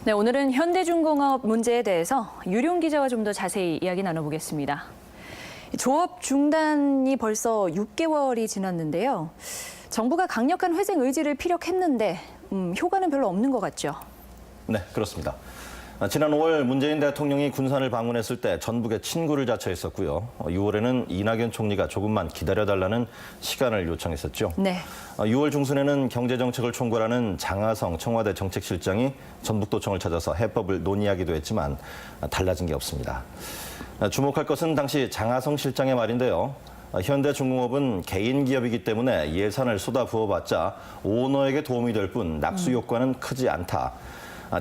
네, 오늘은 현대중공업 문제에 대해서 유룡 기자와 좀 더 자세히 이야기 나눠보겠습니다. 조업 중단이 벌써 6개월이 지났는데요. 정부가 강력한 회생 의지를 피력했는데 효과는 별로 없는 것 같죠? 네, 그렇습니다. 지난 5월 문재인 대통령이 군산을 방문했을 때 전북에 친구를 자처했었고요. 6월에는 이낙연 총리가 조금만 기다려달라는 시간을 요청했었죠. 네. 6월 중순에는 경제정책을 총괄하는 장하성 청와대 정책실장이 전북도청을 찾아서 해법을 논의하기도 했지만 달라진 게 없습니다. 주목할 것은 당시 장하성 실장의 말인데요. 현대중공업은 개인 기업이기 때문에 예산을 쏟아부어봤자 오너에게 도움이 될 뿐 낙수 효과는 크지 않다.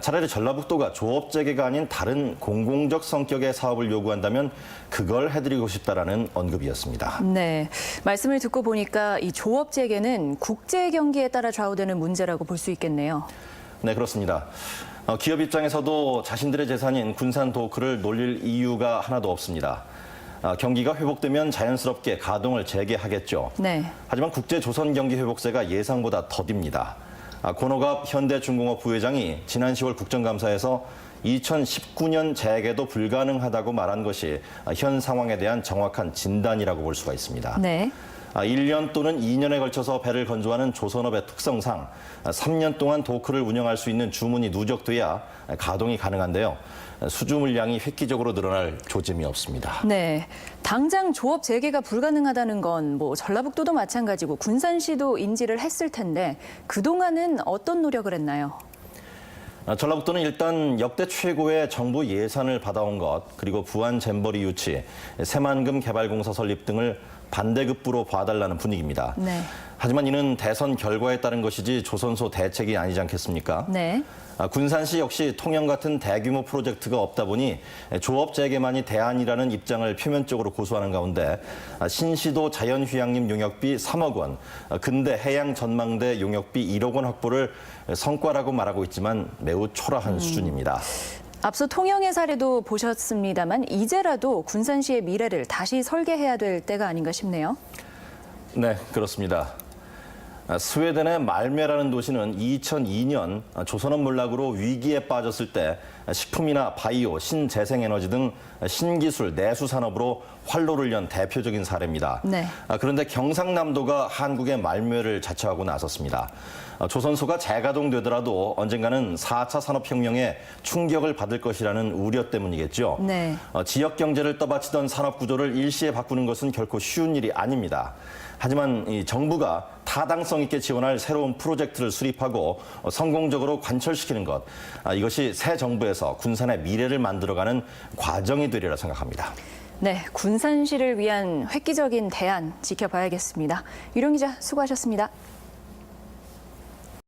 차라리 전라북도가 조업 재개가 아닌 다른 공공적 성격의 사업을 요구한다면 그걸 해드리고 싶다라는 언급이었습니다. 네, 말씀을 듣고 보니까 이 조업 재개는 국제 경기에 따라 좌우되는 문제라고 볼 수 있겠네요. 네, 그렇습니다. 기업 입장에서도 자신들의 재산인 군산 도크를 놀릴 이유가 하나도 없습니다. 경기가 회복되면 자연스럽게 가동을 재개하겠죠. 네. 하지만 국제조선경기회복세가 예상보다 더딥니다. 권오갑 현대중공업 부회장이 지난 10월 국정감사에서 2019년 재개도 불가능하다고 말한 것이 현 상황에 대한 정확한 진단이라고 볼 수가 있습니다. 네. 1년 또는 2년에 걸쳐서 배를 건조하는 조선업의 특성상 3년 동안 도크를 운영할 수 있는 주문이 누적돼야 가동이 가능한데요. 수주 물량이 획기적으로 늘어날 조짐이 없습니다. 네, 당장 조업 재개가 불가능하다는 건 전라북도도 마찬가지고 군산시도 인지를 했을 텐데 그동안은 어떤 노력을 했나요? 전라북도는 일단 역대 최고의 정부 예산을 받아온 것, 그리고 부안 잼버리 유치, 새만금 개발공사 설립 등을 반대급부로 봐달라는 분위기입니다. 네. 하지만 이는 대선 결과에 따른 것이지 조선소 대책이 아니지 않겠습니까? 네. 군산시 역시 통영 같은 대규모 프로젝트가 없다 보니 조업 재개만이 대안이라는 입장을 표면적으로 고수하는 가운데 신시도 자연휴양림 용역비 3억 원, 근대 해양전망대 용역비 1억 원 확보를 성과라고 말하고 있지만 매우 초라한 수준입니다. 앞서 통영의 사례도 보셨습니다만 이제라도 군산시의 미래를 다시 설계해야 될 때가 아닌가 싶네요. 네, 그렇습니다. 스웨덴의 말메라는 도시는 2002년 조선업 몰락으로 위기에 빠졌을 때 식품이나 바이오, 신재생에너지 등 신기술, 내수 산업으로 활로를 연 대표적인 사례입니다. 네. 그런데 경상남도가 한국의 말메를 자처하고 나섰습니다. 조선소가 재가동되더라도 언젠가는 4차 산업혁명에 충격을 받을 것이라는 우려 때문이겠죠. 네. 지역 경제를 떠받치던 산업 구조를 일시에 바꾸는 것은 결코 쉬운 일이 아닙니다. 하지만 이 정부가 타당성 있게 지원할 새로운 프로젝트를 수립하고 성공적으로 관철시키는 것, 이것이 새 정부에서 군산의 미래를 만들어가는 과정이 되리라 생각합니다. 네, 군산시를 위한 획기적인 대안 지켜봐야겠습니다. 유룡 기자 수고하셨습니다.